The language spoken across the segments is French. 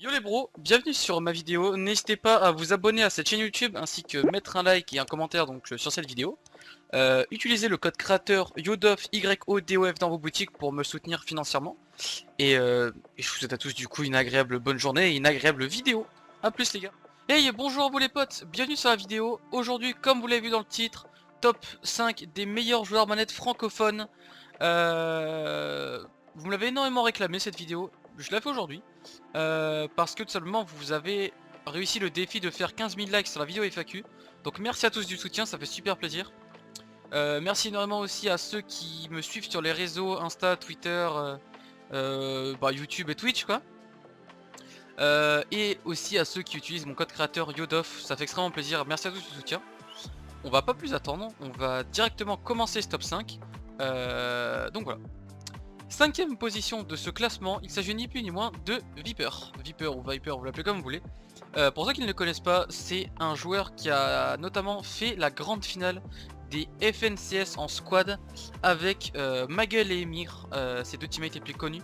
Yo les bros, bienvenue sur ma vidéo. N'hésitez pas à vous abonner à cette chaîne YouTube ainsi que mettre un like et un commentaire sur cette vidéo. Utilisez le code créateur YODOF YODOF dans vos boutiques pour me soutenir financièrement. Et je vous souhaite à tous du coup une agréable bonne journée et une agréable vidéo. A plus les gars. Hey, bonjour à vous les potes, bienvenue sur la vidéo. Aujourd'hui, comme vous l'avez vu dans le titre, top 5 des meilleurs joueurs manettes francophones. Vous me l'avez énormément réclamé cette vidéo, je la fais aujourd'hui. Parce que tout simplement vous avez réussi le défi de faire 15 000 likes sur la vidéo FAQ. Donc merci à tous du soutien, ça fait super plaisir. Merci énormément aussi à ceux qui me suivent sur les réseaux Insta, Twitter, YouTube et Twitch quoi. Et aussi à ceux qui utilisent mon code créateur YODOF, ça fait extrêmement plaisir, merci à tous du soutien. On va pas plus attendre, on va directement commencer ce top 5. Donc voilà. Cinquième position de ce classement, il s'agit ni plus ni moins de Viper. Viper ou Viper, vous l'appelez comme vous voulez. Pour ceux qui ne le connaissent pas, c'est un joueur qui a notamment fait la grande finale des FNCS en squad avec Maguel et Emir, ses deux teammates les plus connus.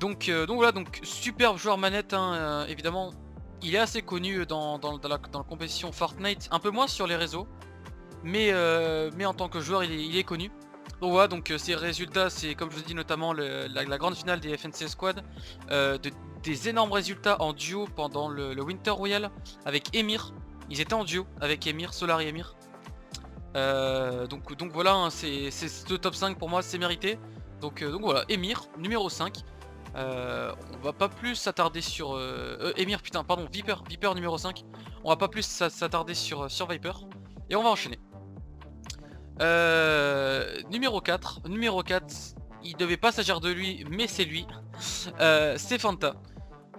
Donc voilà, donc superbe joueur manette, hein, évidemment. Il est assez connu dans la compétition Fortnite, un peu moins sur les réseaux, mais en tant que joueur il est connu. Donc voilà, donc ces résultats, c'est comme je vous ai dit notamment la grande finale des FNC Squad, des énormes résultats en duo pendant le Winter Royal avec Emir. Ils étaient en duo avec Emir, Solar et Emir. Donc voilà, hein, c'est ce top 5 pour moi, c'est mérité. Donc voilà, Emir, numéro 5. On va pas plus s'attarder sur... Emir, putain, pardon, Viper numéro 5. On va pas plus s'attarder sur Viper. Et on va enchaîner. Numéro 4, il devait pas s'agir de lui, mais c'est lui. C'est Fanta.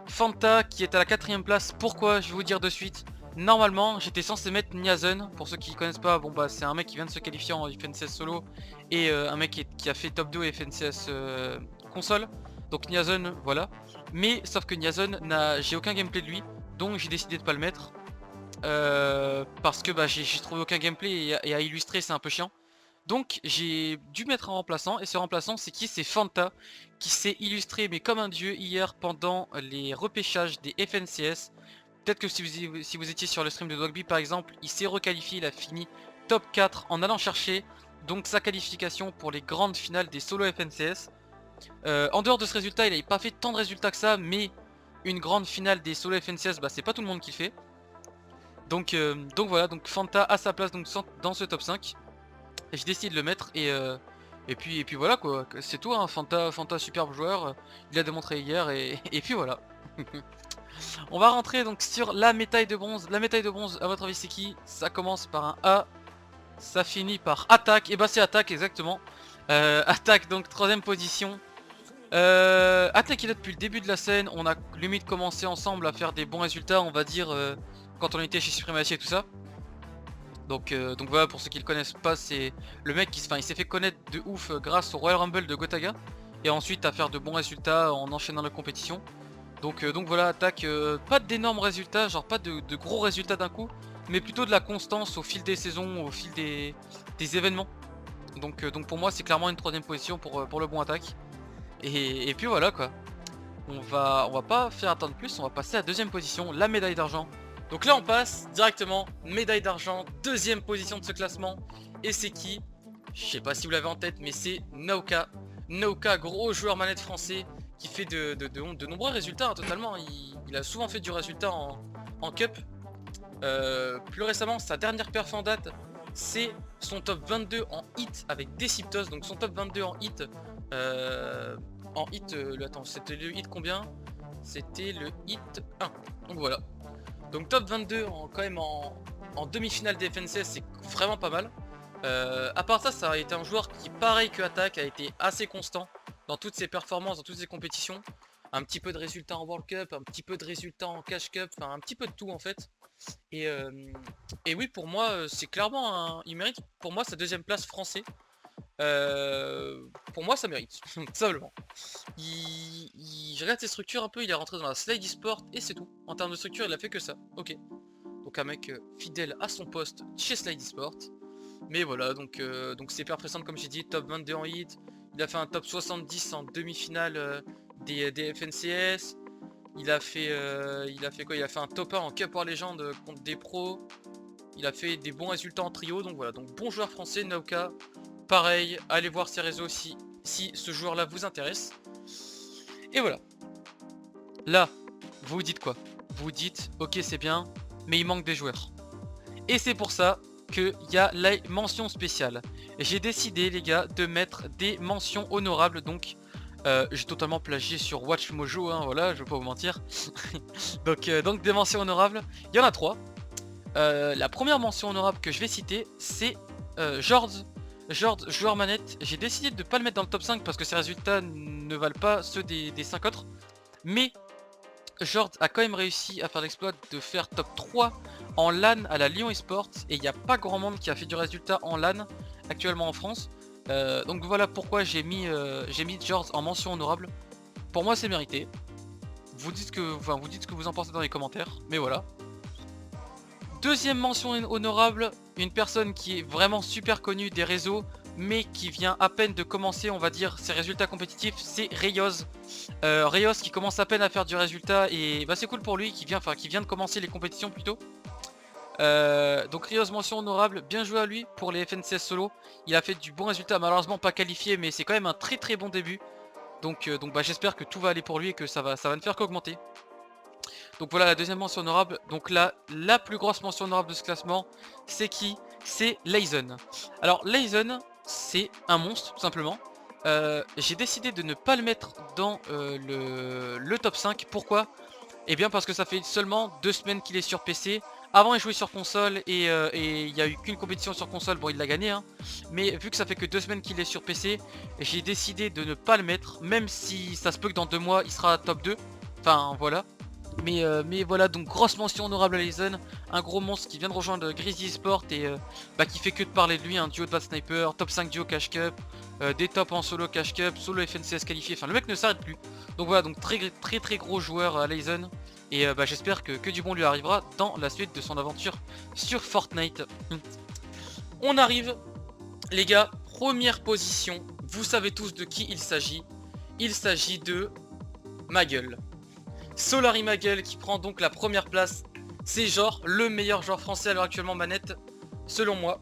Fanta qui est à la 4ème place. Pourquoi? Je vais vous dire de suite. Normalement, j'étais censé mettre Niazen. Pour ceux qui connaissent pas, bon bah c'est un mec qui vient de se qualifier en FNCS solo et un mec qui a fait top 2 FNCS console. Donc Niazen, voilà. Mais sauf que Niazen, j'ai aucun gameplay de lui, donc j'ai décidé de pas le mettre. Parce que bah, j'ai trouvé aucun gameplay et à illustrer c'est un peu chiant. Donc j'ai dû mettre un remplaçant, et ce remplaçant c'est qui? C'est Fanta, qui s'est illustré mais comme un dieu hier pendant les repêchages des FNCS. Peut-être que si vous étiez sur le stream de Dogby par exemple, il s'est requalifié, il a fini top 4 en allant chercher donc sa qualification pour les grandes finales des solo FNCS. En dehors de ce résultat, il n'avait pas fait tant de résultats que ça, mais une grande finale des solo FNCS, bah, c'est pas tout le monde qui le fait. Donc voilà, donc Fanta à sa place donc dans ce top 5. Et j'ai décidé de le mettre et puis voilà quoi, c'est tout hein. Fanta superbe joueur, il a démontré hier et puis voilà. On va rentrer donc sur la médaille de bronze. La médaille de bronze, à votre avis c'est qui? Ça commence par un A, ça finit par attaque, et bah c'est attaque exactement. Attaque donc 3ème position. Attaque il est là depuis le début de la scène, on a limite commencé ensemble à faire des bons résultats on va dire quand on était chez Supremacy et tout ça. Donc voilà, pour ceux qui le connaissent pas, c'est le mec qui il s'est fait connaître de ouf grâce au Royal Rumble de Gotaga. Et ensuite à faire de bons résultats en enchaînant la compétition. Donc voilà, attaque, pas d'énormes résultats, genre pas de gros résultats d'un coup, mais plutôt de la constance au fil des saisons, au fil des événements. Donc pour moi c'est clairement une 3ème position pour le bon attaque. Et puis voilà quoi. On va pas faire attendre plus, on va passer à 2ème position, la médaille d'argent. Donc là on passe directement, médaille d'argent, 2ème position de ce classement. Et c'est qui? Je sais pas si vous l'avez en tête, mais c'est Naoka. Naoka, gros joueur manette français, qui fait de nombreux résultats hein, totalement. Il a souvent fait du résultat en cup. Plus récemment, sa dernière perf en date, c'est son top 22 en hit avec Deciptos. Donc son top 22 en hit. Attends, c'était le hit combien? C'était le hit 1. Donc voilà. Donc top 22 quand même en demi-finale des FNCS, c'est vraiment pas mal. À part ça, ça a été un joueur qui, pareil que Attack, a été assez constant dans toutes ses performances, dans toutes ses compétitions. Un petit peu de résultats en World Cup, un petit peu de résultats en Cash Cup, enfin un petit peu de tout en fait. Et, oui, pour moi, c'est clairement il mérite pour moi sa 2ème place français. Pour moi, ça mérite, tout simplement. Je regarde ses structures un peu, il est rentré dans la Slide eSport et c'est tout. En termes de structure, il a fait que ça. Ok. Donc un mec fidèle à son poste chez Slide eSport. Mais voilà, donc c'est hyper pressant comme j'ai dit, top 22 en hit. Il a fait un top 70 en demi-finale des FNCS. Il a fait quoi? Il a fait un top 1 en Cup War Legend contre des pros. Il a fait des bons résultats en trio, donc voilà. Donc bon joueur français, Naoka. Pareil, allez voir ses réseaux si ce joueur-là vous intéresse. Et voilà. Là, vous vous dites quoi? Vous vous dites, ok c'est bien, mais il manque des joueurs. Et c'est pour ça qu'il y a la mention spéciale. J'ai décidé les gars de mettre des mentions honorables, donc j'ai totalement plagié sur Watch Mojo, hein, voilà, je vais pas vous mentir. donc des mentions honorables, il y en a 3. La première mention honorable que je vais citer, c'est Jord, joueur manette. J'ai décidé de ne pas le mettre dans le top 5 parce que ses résultats ne valent pas ceux des 5 autres. Mais Jord a quand même réussi à faire l'exploit de faire top 3 en LAN à la Lyon Esports. Et il n'y a pas grand monde qui a fait du résultat en LAN actuellement en France. Donc voilà pourquoi j'ai mis Jord en mention honorable. Pour moi c'est mérité. Vous dites ce que vous en pensez dans les commentaires. Mais voilà. Deuxième mention honorable, une personne qui est vraiment super connue des réseaux, mais qui vient à peine de commencer, on va dire, ses résultats compétitifs, c'est Rayos. Rayos qui commence à peine à faire du résultat, et bah c'est cool pour lui, qui vient de commencer les compétitions plutôt. Donc Rayos mention honorable, bien joué à lui pour les FNCS solo. Il a fait du bon résultat, malheureusement pas qualifié, mais c'est quand même un très bon début. Donc bah, j'espère que tout va aller pour lui et que ça va ne faire qu'augmenter. Donc voilà la deuxième mention honorable. Donc là, la plus grosse mention honorable de ce classement, c'est qui? C'est Layzen. Alors Layzen, c'est un monstre tout simplement. J'ai décidé de ne pas le mettre dans le top 5. Pourquoi? Eh bien parce que ça fait seulement 2 semaines qu'il est sur PC. Avant il jouait sur console et il n'y a eu qu'une compétition sur console, bon il l'a gagné hein. Mais vu que ça fait que 2 semaines qu'il est sur PC, j'ai décidé de ne pas le mettre. Même si ça se peut que dans 2 mois il sera top 2. Enfin voilà. Mais voilà, donc grosse mention honorable à Layzen, un gros monstre qui vient de rejoindre Grizzly Sport et bah, qui fait que de parler de lui, un duo de bad sniper, top 5 duo cash cup, des tops en solo cash cup, solo FNCS qualifié, enfin le mec ne s'arrête plus. Donc voilà, donc très gros joueur à Layzen et bah, j'espère que du bon lui arrivera dans la suite de son aventure sur Fortnite. On arrive, les gars, première position, vous savez tous de qui il s'agit de Magel. Solary Magel qui prend donc la première place. C'est genre le meilleur joueur français à l'heure actuellement manette, selon moi.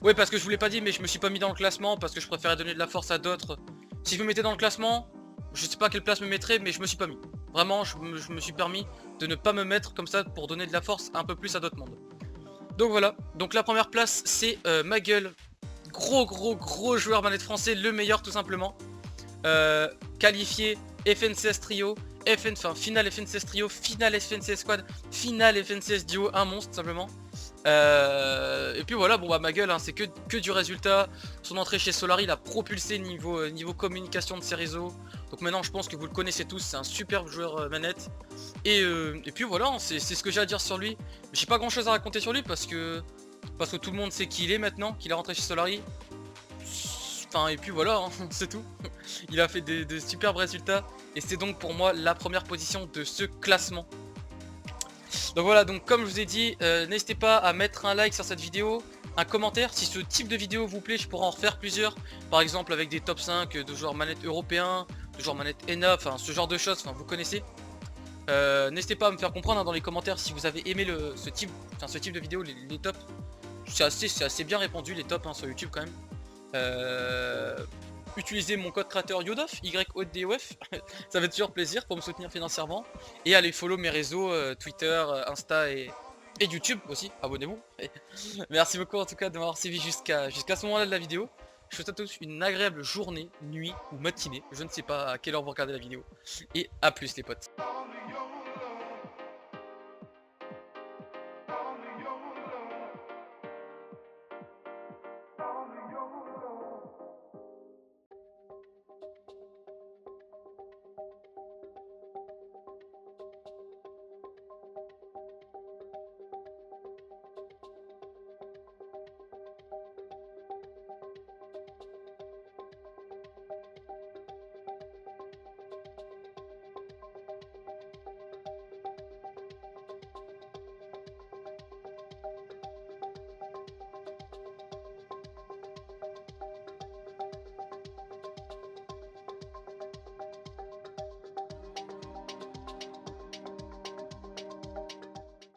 Ouais, parce que je vous l'ai pas dit, mais je me suis pas mis dans le classement parce que je préférais donner de la force à d'autres. Si je me mettais dans le classement, je sais pas quelle place me mettrais, mais je me suis pas mis. Vraiment, je me suis permis de ne pas me mettre comme ça pour donner de la force un peu plus à d'autres mondes. Donc voilà, donc la première place c'est Magel. Gros joueur manette français, le meilleur tout simplement. Qualifié FNCS trio, finale FNCS trio, finale FNCS squad, finale FNCS duo, un monstre simplement. Et puis voilà, bon bah Magel hein, c'est que du résultat. Son entrée chez Solary l'a propulsé niveau communication de ses réseaux. Donc maintenant je pense que vous le connaissez tous, c'est un superbe joueur manette. Et puis voilà, hein, c'est ce que j'ai à dire sur lui. J'ai pas grand chose à raconter sur lui parce que tout le monde sait qui il est maintenant, qu'il est rentré chez Solary. Enfin, et puis voilà, hein, c'est tout. Il a fait de superbes résultats. Et c'est donc pour moi la première position de ce classement. Donc voilà, donc comme je vous ai dit, n'hésitez pas à mettre un like sur cette vidéo, un commentaire. Si ce type de vidéo vous plaît, je pourrais en refaire plusieurs. Par exemple avec des top 5 de joueurs manettes européens, de joueurs manettes ENA, enfin ce genre de choses, enfin vous connaissez. N'hésitez pas à me faire comprendre hein, dans les commentaires si vous avez aimé ce type de vidéo, les tops. C'est assez bien répandu les tops hein, sur YouTube quand même. Utilisez mon code créateur YODOF, YODOF, ça fait toujours plaisir pour me soutenir financièrement. Et allez follow mes réseaux, Twitter, Insta et YouTube aussi, abonnez-vous. Merci beaucoup en tout cas de m'avoir suivi jusqu'à ce moment-là de la vidéo. Je vous souhaite à tous une agréable journée, nuit ou matinée, je ne sais pas à quelle heure vous regardez la vidéo. Et à plus les potes.